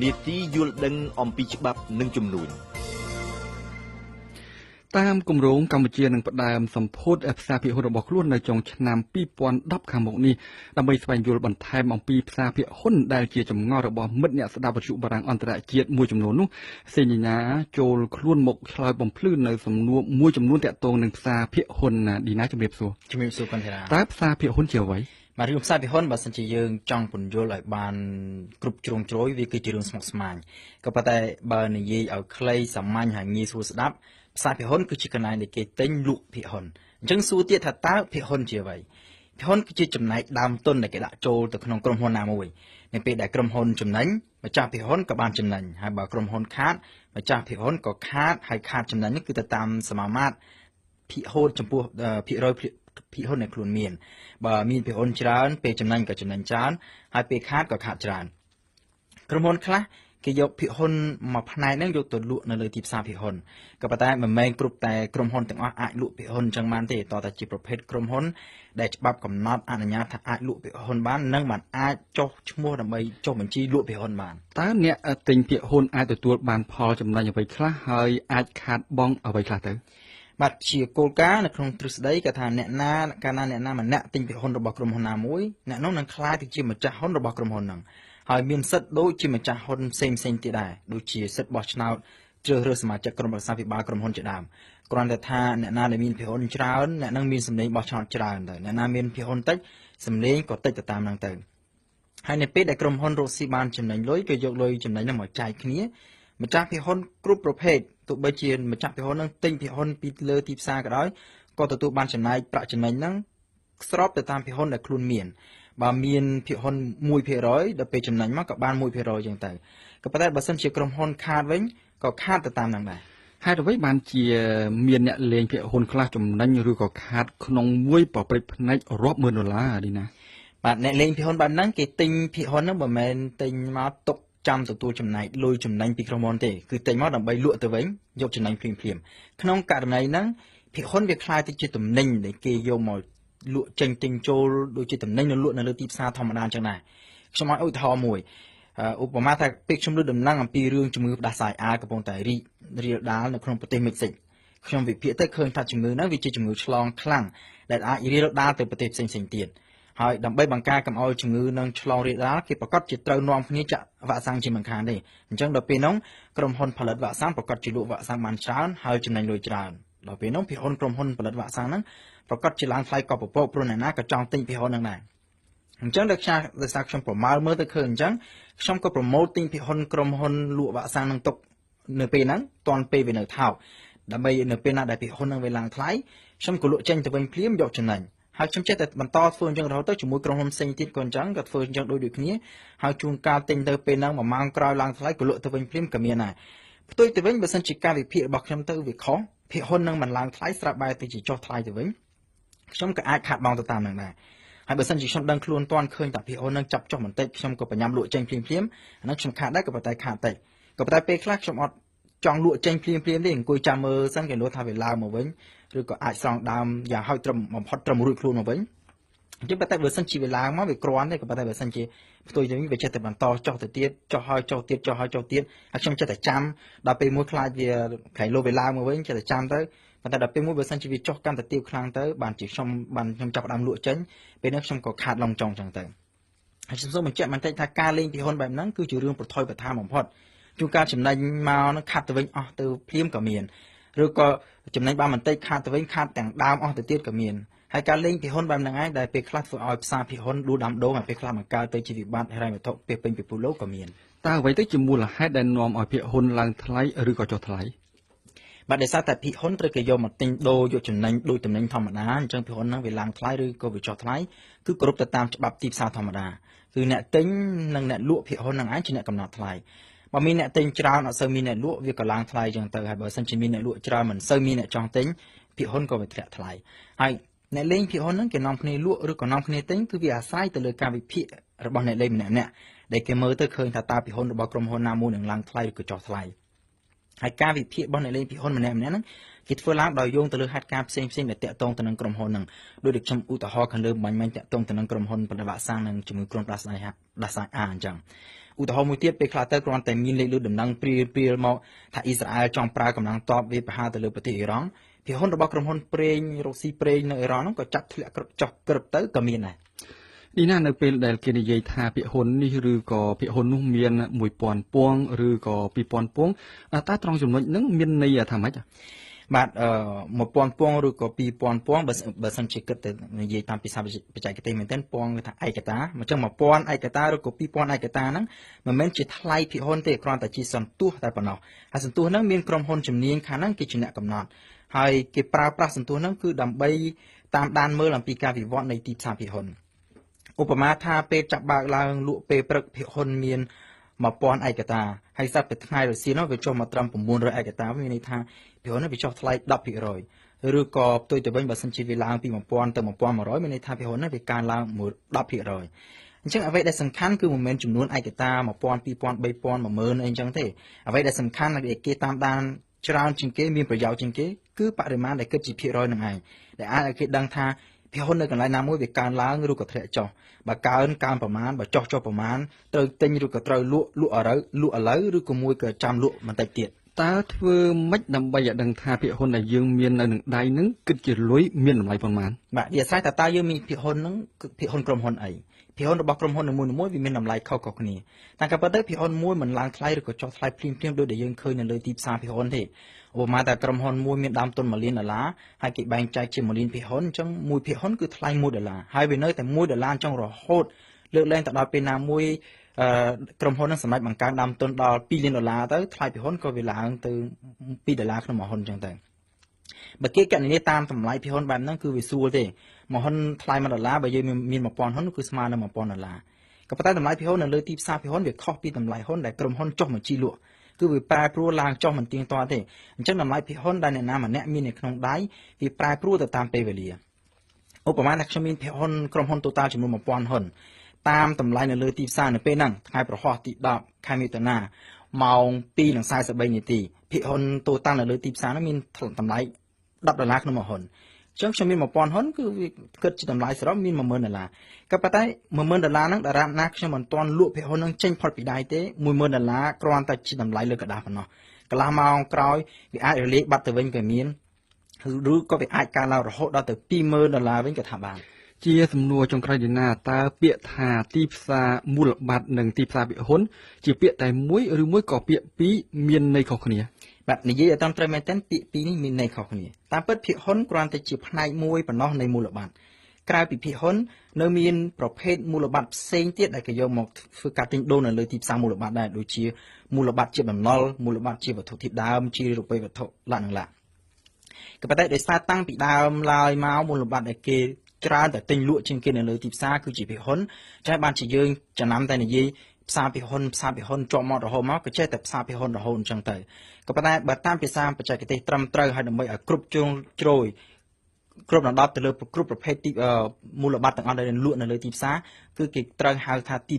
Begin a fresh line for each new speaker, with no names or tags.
នីតិយល់ដឹងអំពីច្បាប់និងជំនួយ
តាមគម្រោងកម្ពុជានឹងផ្ដើមសម្ពោធផ្សារភាគហ៊ុនរបស់ខ្លួននៅចុងឆ្នាំ2010ខាងមុខនេះដើម្បីស្វែងយល់បន្ថែមអំពីផ្សារភាគហ៊ុនដែលជាចម្ងល់របស់មិត្តអ្នកស្ដាប់វិទ្យុបារាំងអន្តរជាតិមួយចំនួននោះសេញញ្ញាចូលខ្លួនមកឆ្លើយបំភ្លឺនៅសំណួរមួយចំនួនទាក់ទងនឹងផ្សារភាគហ៊ុនឌីណាជំរាបសួរក
ន្ធារា
តើផ្សារភាគហ៊ុនជាអ្វី
បាទរឿងផ្សារភាគហ៊ុនបើសិនជាយើងចង់ពន្យល់ឲ្យបានគ្រប់ជ្រុងជ្រោយវាគឺជារឿងស្មុគស្មាញក៏ប៉ុន្តែបើនិយាយឲ្យខ្លីសាមញ្ញហើយងាយស្រួលស្ដាប់ផ្សារភាគហ៊ុនគឺជាកន្លែងដែលគេទិញលក់ភាគហ៊ុនអញ្ចឹងសួរទៀតថាតើភាគហ៊ុនជាអ្វីភាគហ៊ុនគឺជាចំណែកដើមទុនដែលគេដាក់ចូលទៅក្នុងក្រុមហ៊ុនណាមួយនៅពេលដែលក្រុមហ៊ុនចំណេញម្ចាស់ភាគហ៊ុនក៏បានចំណេញហើយបើក្រុមហ៊ុនខាតម្ចាស់ភាគហ៊ុនក៏ខាតហើយខាតចំណេញនេះគឺទៅតាមសមាមាត្រភាគហ៊ុនចំពោះភាគរយភាគហ៊ុនដែលខ្លួនមានបើមានភាគហ៊ុនច្រើនពេលចំណេញក៏ចំណេញច្រើនហើយពេលខាតក៏ខាតច្រើនក្រុមហ៊ុនខ្លះគេយកភាគហ៊ុនមួយផ្នែកហ្នឹងយកទៅលក់នៅលើទីផ្សារភាគហ៊ុនក៏ប៉ុន្តែមិនមែនគ្រប់តែក្រុមហ៊ុនទាំងអស់អាចលក់ភាគហ៊ុនអញ្ចឹងបានទេតើតែជាប្រភេទក្រុមហ៊ុនដែលច្បាប់កំណត់អនុញ្ញាតថាអាចលក់ភាគហ៊ុនបាននិងបានអាចចុះឈ្មោះដើម្បីចុះបញ្ជីលក់ភាគហ៊ុនបាន
តើអ្នកទិញភាគហ៊ុនអាចទទួលបានផលចំណេញអ្វីខ្លះហើយអាចខាតបង់អ្វីខ្លះទៅប
ាទជាគោលការណ៍នៅក្នុងទ្រឹស្ដីគេថាអ្នកណាកាលណាអ្នកណាម្នាក់ទិញភាគហ៊ុនរបស់ក្រុមហ៊ុនណាមួយអ្នកនោះនឹងក្លាយទៅជាម្ចាស់ហ៊ុនរបស់ក្រុមហ៊ុនហ្នឹងហើយមានសិទ្ធិដូចជាម្ចាស់ហ៊ុនផ្សេងទៀតដែរដូចជាសិទ្ធិបោះឆ្នោតជ្រើសរើសសមាជិកក្រុមប្រឹក្សាពិបាលក្រុមហ៊ុនជាដើមគ្រាន់តែថាអ្នកណាដែលមានភាគហ៊ុនច្រើនអ្នកនឹងមានសម្លេងបោះឆ្នោតច្រើនទៅអ្នកណាមានភាគហ៊ុនតិចសម្លេងក៏តិចទៅតាមហ្នឹងទៅហើយនៅពេលដែលក្រុមហ៊ុនរកស៊ីបានចំណេញលុយក៏យកលុយចំណេញហ្នឹងមកចែកគ្នាម្ចាស់ភាគហ៊ុនគ្រប់ប្រភេទទោះបីជាម្ចាស់ភាគហ៊ុនហ្នឹងទិញភាគហ៊ុនពីលើទីផ្សារក៏ដោយក៏ទទួលបានចំណែកប្រាក់ចំណេញហ្នឹងស្របទៅតាមភាគហ៊ុនដែលខ្លួនមានបើមានភាគហ៊ុន 1% ដល់ពេលចំណេញមកក៏បាន 1% អញ្ចឹងទៅក៏ប៉ុន្តែបើសិនជាក្រុមហ៊ុនខាតវិញក៏ខាតទៅតាមហ្នឹងដែរហ
េតុអ្វីបានជាមានអ្នកលេងភាគហ៊ុនខ្លះចំណេញឬក៏ខាតក្នុងមួយប្រព្រឹត្តផ្នែករាប់ម៉ឺនដុល្លារឌីណា
បាទអ្នកលេងភាគហ៊ុនបែបហ្នឹងគេទិញភាគហ៊ុនហ្នឹងមិនមែនទិញមកទុកចាំទទួលចំណែកលុយចំណេញពីក្រុមហ៊ុនទេគឺទិញមកដើម្បីលក់ទៅវិញយកចំណេញភ្លាមក្នុងករណីហ្នឹងភាគហ៊ុនវាខ្លាយទៅជាទំនិញដែលគេយកមកលក់ចេញទិញចូលដូចជាតំណែងនៅលក់នៅលើទីផ្សារធម្មតាអញ្ចឹងដែរខ្ញុំឲ្យឧទាហរណ៍មួយឧបមាថាពេលខ្ញុំលើកដំណឹងអំពីរឿងជំងឺផ្ដាសាយអាកំពុងតែរីករាលដាលនៅក្នុងប្រទេសមិចស៊ិកខ្ញុំវិភាគទៅឃើញថាជំងឺហ្នឹងវាជាជំងឺឆ្លងខ្លាំងដែលអាចរាលដាលទៅប្រទេសផ្សេងទៀតហើយដើម្បីបង្ការកុំឲ្យជំងឺនឹងឆ្លងរាលដាលគេប្រកាសជាត្រូវនាំគ្នាចាក់វ៉ាក់សាំងជាមិនខានទេអញ្ចឹងដល់ពេលហ្នឹងក្រុមហ៊ុនផលិតវ៉ាក់សាំងប្រកាសជាលក់វ៉ាក់សាំងបានច្រើនហើយចំណេញលុយច្រើនដល់ពេលហ្នឹងភាគហ៊ុនក្រុមហ៊ុនផលិតវ៉ាក់សាំងហ្នឹងប្រកាសជាឡើងថ្លៃក៏ពពកព្រោះអ្នកណាក៏ចង់ទិញភាគហ៊ុនហ្នឹងដែរអញ្ចឹងដោយសារខ្ញុំប្រមាលមើលទៅឃើញអញ្ចឹងខ្ញុំក៏ប្រម៉ូទទិញភាគហ៊ុនក្រុមហ៊ុនលក់វ៉ាក់សាំងហ្នឹងទុកនៅពេលហ្នឹងតាន់ពេលវានៅថោកដើម្បីនៅពេលណាដែលភាគហ៊ុនហ្នឹងវាឡើងថ្លៃខ្ញុំក៏លក់ចេញទៅវិញភ្លាមយកចំណេញហើយខ្ញុំចេះតែបន្តធ្វើអញ្ចឹងរហូតទៅជាមួយក្រុមហ៊ុនផ្សេងទៀតក៏អញ្ចឹងក៏ធ្វើអញ្ចឹងដូចគ្នាហើយជួនកាលទិញទៅពេលហ្នឹង1ម៉ោងក្រោយឡើងថ្លៃក៏លក់ទៅវិញភ្លាមក៏មានដែរផ្ទុយទៅវិញបើសិនជាការវិភាគរបស់ខ្ញុំទៅវាខុសភាគហ៊ុននឹងមិនឡើងថ្លៃស្រាប់បែរទៅជាចុះថ្លៃទៅវិញខ្ញុំក៏អាចខាតបង់ទៅតាមនឹងដែរហើយបើសិនជាខ្ញុំដឹងខ្លួនតាន់ឃើញតែភាគហ៊ុននឹងចាប់ចុះបន្តិចខ្ញុំក៏បញ្ញាំលក់ចេញភ្លាមអាហ្នឹងខ្ញុំខាតដែរក៏ប៉ុន្តែខាតតិចក៏ប៉ុន្តែពេលខ្លះខ្ញុំអត់ចង់លក់ចេញភ្លាមទេអង្គុយចាំមើលសិនគេលក់ថាវាឡើងមកវិញឬក៏អាចស្រង់ដើមយ៉ាងហោចត្រឹមបំផុតត្រឹមរួចខ្លួនមកវិញអញ្ចឹងតែបើសិនជាវាឡើងមកវាគ្រាន់ទេក៏ប៉ុន្តែបើសិនជាផ្ទុយទៅវិញវាចេះតែបន្តចុះទៅទៀតចុះហើយចុះទៀតហើយខ្ញុំចេះតែចាំដល់ពេលមួយខ្លាចវាក្រែងលោវាឡើងមកវិញចេះតែចាំទៅប៉ុន្តែដល់ពេលមួយបើសិនជាវាចុះកាន់តែទាបខ្លាំងទៅបានជាខ្ញុំចាប់ផ្ដើមលក់ចេញពេលនេះខ្ញុំក៏ខាតឡងចុងអញ្ចឹងទៅហើយខ្ញុំសូមបញ្ជាក់បន្តិចថាការលេងភាគហ៊ុនបែបហ្នឹងគឺជារឿងប្រថុយប្រថានបំផុតជួនកាលចំណេញមកហ្នឹងខាត់ទៅវិញអស់ទៅភ្លាមក៏មានឬក៏ចំណេញបានបន្តិចខាតទៅវិញខាតទាំងដើមអស់ទៅទៀតក៏មានហើយការលេងភាគហ៊ុនបែបហ្នឹងឯងដែលពេលខ្លះធ្វើឲ្យផ្សារភាគហ៊ុនដួលដាំដងហើយពេលខ្លះបង្កើតទៅជាវិបត្តិហិរញ្ញវត្ថុពេលពេញពិភពលោកក៏មាន
តើអ្វីទៅជាមូលហេតុដែលនាំឲ្យភាគហ៊ុនឡើងថ្លៃឬក៏ចុះថ្លៃ
បាទដោយសារតែភាគហ៊ុនត្រូវគេយកមកទិញដូរយកចំណេញដូចតំណែងធម្មតាអញ្ចឹងភាគហ៊ុនហ្នឹងវាឡើងថ្លៃឬក៏វាចុះថ្លៃគឺគោរពទៅតាមច្បាប់ទីផ្សារធម្មតាគឺអ្នកទិញនិងអ្នកលក់ភាគហ៊ុនហ្នឹងឯងជាអ្នកកំណត់ថ្លៃបើមានអ្នកទិញច្រើនអត់សូវមានអ្នកលក់វាក៏ឡើងថ្លៃអញ្ចឹងទៅហើយបើសិនជាមានអ្នកលក់ច្រើនមិនសូវមានអ្នកចង់ទិញភាគហ៊ុនក៏វាធ្លាក់ថ្លៃហើយអ្នកលេងភាគហ៊ុនហ្នឹងគេនាំគ្នាលក់ឬក៏នាំគ្នាទិញគឺវាអាស្រ័យទៅលើការវិភាគរបស់អ្នកលេងម្នាក់ដែលគេមើលទៅឃើញថាតើភាគហ៊ុនរបស់ក្រុមហ៊ុនណាមួយនឹងឡើងថ្លៃឬក៏ចុះថ្លៃហើយការវិភាគរបស់អ្នកលេងភាគហ៊ុនម្នាក់ហ្នឹង គេធ្វើឡើងដោយយោងទៅលើហេតុការណ៍ផ្សេងៗដែលតាក់ទងទៅនឹងក្រុមហ៊ុនហ្នឹងដោយដូចខ្ញុំឧទាហរណ៍ខាងលើបាញ់មិញតាក់ទងទៅនឹងក្រុមហ៊ុនផលិតវ៉ាក់សាំងនិងជំងឺគ្រុនផ្ដាសាយអាអញ្ចឹងឧទាហរណ៍មួយទៀតពេលខ្លះទៅគ្រាន់តែមានលេខលឺដំណឹងព្រាលមកថាអ៊ីស្រាអែលចង់ប្រើកម្លាំងទ័ពវាយប្រហារទៅលើប្រទេសអ៊ីរ៉ង់ភាគហ៊ុនរបស់ក្រុមហ៊ុនប្រេងរុស្ស៊ីប្រេងនៅអ៊ីរ៉ង់ហ្នឹងក៏ចាប់ធ្លាក់ចុះក្រឹបទៅក៏មានដែរ
នេះណានៅពេលដែលគេនិយាយថាភាគហ៊ុននេះឬក៏ភាគហ៊ុននោះមាន1000ពងឬក៏2000ពងតើត្រង់ចំណុចហ្នឹងមានន័យថាម៉េច
បាទ1000ពងឬក៏2000ពងបើសិនជាគិតទៅនិយាយតាមភាសាបច្ចេកទេសមែនទែនពងគឺថាឯកតាអញ្ចឹង1000ឯកតាឬក៏2000ឯកតាហ្នឹងមិនមែនជាថ្លៃភាគហ៊ុនទេគ្រាន់តែជាសន្ទុះតែប៉ុណ្ណោះហើយសន្ទុះហ្នឹងមានក្រុមហ៊ុនជំនាញខាងហ្នឹងគេជាអ្នកកំណត់ហើយគេប្រើប្រាស់សន្ទុះហ្នឹងគឺដើម្បីតាមដានមើលអំពីការវិវត្តនៃទីផ្សារភាគហ៊ុនឧបមាថាពេលចាប់បើកឡើងលក់ពេលព្រឹកភាគហ៊ុនមាន1000ឯកតាហើយស្រាប់តែថ្ងៃរសៀលនោះវាចុះមកត្រឹម900ឯកតាមានន័យថាភាគហ៊ុននេះវាចុះថ្លៃ 10% ឬក៏ផ្ទុយទៅវិញបើសិនជាវាឡើងពី1000ទៅ1100មានន័យថាភាគហ៊ុននេះវាកើនឡើង 10% អញ្ចឹងអ្វីដែលសំខាន់គឺមិនមែនចំនួនឯកតា1000 2000 3000 10000អីអញ្ចឹងទេអ្វីដែលសំខាន់ដែលគេតាមដានច្រើនជាងគេមានប្រយោជន៍ជាងគេគឺបរិមាណដែលគិតជាភាគរយនឹងឯងដែលអាចឲ្យគេដឹងថាភាគហ៊ុននៅកន្លែងណាមួយវាកើនឡើងឬក៏ធ្លាក់ចុះបើកើនប្រមាណបើចុះប្រមាណត្រូវទិញឬក៏ត្រូវលក់ឥឡូវឬក៏មួយក៏ចាំលក់បន្តិចទៀត
តើធ្វើម៉េចដើម្បីឲ្យដឹងថាភាគហ៊ុនដែលយើងមាននៅនឹងដៃហ្នឹងគិតជាលុយមានតម្លៃប៉ុន្មាន
បាទវាអាស្រ័យតើយើងមានភាគហ៊ុនហ្នឹងគឺភាគហ៊ុនក្រុមហ៊ុនអីភាគហ៊ុនរបស់ក្រុមហ៊ុននីមួយៗវាមានតម្លៃខុសៗគ្នាតែក៏ប៉ុន្តែភាគហ៊ុនមួយមិនឡើងថ្លៃឬក៏ចុះថ្លៃភ្លាមៗដូចដែលយើងឃើញនៅលើទីផ្សារភាគហ៊ុនទេឧបមាថាក្រុមហ៊ុនមួយមានដើមទុន$1លានហើយគេបែងចែកជា$1លានភាគហ៊ុនអញ្ចឹងមួយភាគហ៊ុនគឺថ្លៃ$1ហើយវានៅតែ$1អញ្ចឹងរហូតលើកលែងទៅដល់ពេលណាមួយក្រុមហ៊ុននឹងសម្រេចបង្កើនដើមទុនដល់$2លានទៅថ្លៃភាគហ៊ុនក៏វាឡើងទៅ$2ក្នុងមួយហ៊ុនអញ្ចឹងទៅបើគេកណនាតាមតម្លៃភាគហ៊ុនបែបហ្នឹងគឺវាស្រួលទេមួយហ៊ុនថ្លៃ$1បើយើងមាន1000ហ៊ុនគឺស្មើនឹង$1000ក៏ប៉ុន្តែតម្លៃភាគហ៊ុននៅលើទីផ្សារភាគហ៊ុនវាខុសពីតម្លៃហ៊ុនដែលក្រុមហ៊ុនចុះបញ្ជីលក់គឺវាប្រែប្រួលឡើងចុះមិនទៀងទាត់ទេអញ្ចឹងតម្លៃភាគហ៊ុនដែលអ្នកណាម្នាក់មាននៅក្នុងដៃវាប្រែប្រួលទៅតាមពេលវេលាឧបមាថាខ្ញុំមានភាគហ៊ុនក្រុមហ៊ុន Total ចំនួន1000ហ៊ុនតាមតម្លៃនៅលើទីផ្សារនៅពេលហ្នឹងថ្ងៃប្រហោះទី10ខែមិថុនាម៉ោង 2:43 នាទីភាគហ៊ុន Total នៅលើទីផ្សារហ្នឹងមានតម្លៃ$10ក្នុងមួយហ៊ុនអញ្ចឹងខ្ញុំមាន1000ហ៊ុនគឺវាគិតជាតម្លៃសរុបមាន$10000ក៏ប៉ុន្តែ$10000ហ្នឹងតារាណាខ្ញុំមិនទាន់លក់ភាគហ៊ុនហ្នឹងចេញផុតពីដៃទេ$10000គ្រាន់តែជាតម្លៃលើกระดาษប៉ុណ្ណោះកន្លះម៉ោងក្រោយវាអាចរលាយបាត់ទៅវិញក៏មានឬក៏វាអាចកើនឡើងរហូតដល់ទៅ$20000វិញក៏ថាបាន
ជាសំណួរចុងក្រោយនេះណាតើពាក្យថាទីផ្សារមូលបត្រនិងទីផ្សារភាគហ៊ុនជាពាក្យតែមួយឬមួយក៏ពាក្យពីរមានន័យខុសគ្នា
បាទនិយាយឲ្យតាមត្រូវមែនទែនពាក្យពីរនេះមានន័យខុសគ្នាតាមពិតភាគហ៊ុនគ្រាន់តែជាផ្នែកមួយប៉ុណ្ណោះនៃមូលបត្រក្រៅពីភាគហ៊ុននៅមានប្រភេទមូលបត្រផ្សេងទៀតដែលគេយកមកធ្វើការទិញដូរនៅលើទីផ្សារមូលបត្រដែរដូចជាមូលបត្រជាបំណុលមូលបត្រជាវត្ថុធាតុដើមជារូបិយវត្ថុលក្ខណៈក៏ប៉ុន្តែដោយសារតាំងពីដើមឡើយមកមូលបត្រដែលគេច្រើនតែទិញលក់ជាងគេនៅលើទីផ្សារគឺជាភាគហ៊ុនចាស់បានជាយើងចំណាំតែនិយាយផ្សារភាគហ៊ុនជាប់មាត់រហូតមកក៏ចេះតែផ្សារភាគហ៊ុនរហូតអញ្ចឹងទៅក៏ប៉ុន្តែបើតាមភាសាបច្ចេកទេសត្រឹមត្រូវហើយដើម្បីឲ្យគ្រប់ជ្រុងជ្រោយគ្រប់ដណ្ដប់ទៅលើគ្រប់ប្រភេទទីមូលបត្រទាំងអស់ដែលលក់នៅលើទីផ្សារគឺគេត្រូវហៅថាទី